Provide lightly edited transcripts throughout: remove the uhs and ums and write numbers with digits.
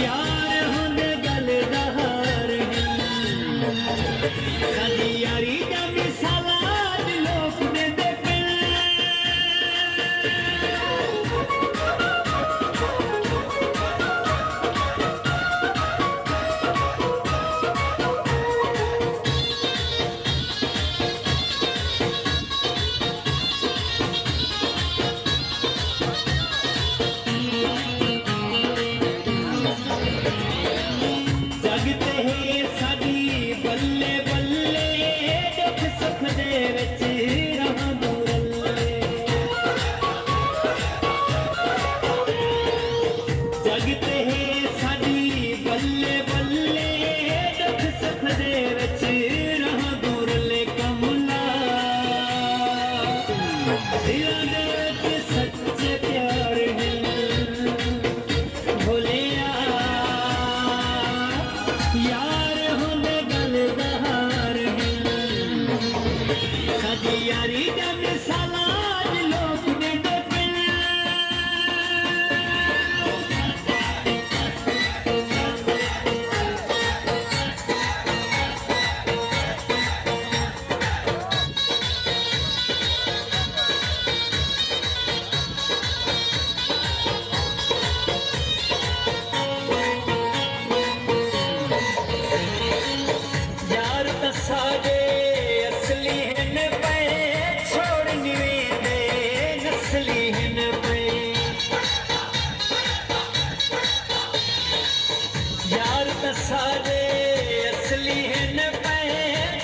यार होंदे गल दहार साडी यारी दा मिसाला लोक देंदे पिन जगते है साडी बल्ले बल्ले दुख सुख दे विच रहां दूरल्ले जगते है साडी बल्ले बल्ले दुख सुख दे विच रहां दूरल्ले कमला दिलां दे विच सच्चे प्यार है भोलिया यार होंदे गल दहार साडी यारी दा मिसाला लोक देंदे पिन यार तसाजे असली हन पे छोड़ निवेंदे नस्ली हन पे यार तसाजे असली हन पे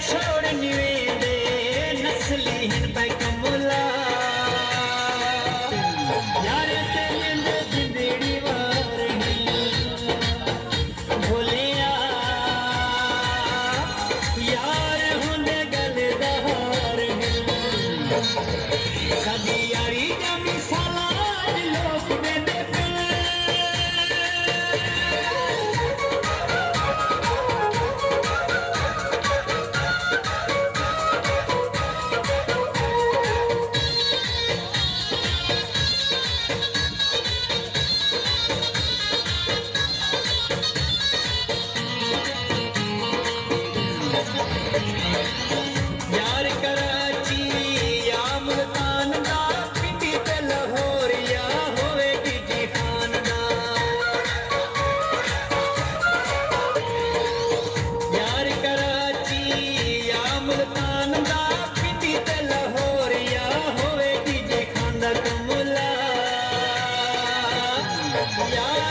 छोड़ निवेंदे नस्ली हन पे कमला यार ते लेंदे जिंदड़ी वार भोलिया यार होंदे गल दहार साडी यारी दा मिसाला लोक देंदे पिन यार कराची या मुल्तान दा पिंडी ते लाहौर या होवे कीजी खान दा यार कराची या मुल्तान दा पिंडी ते लाहौर या होवे कीजी खान दा कमला यार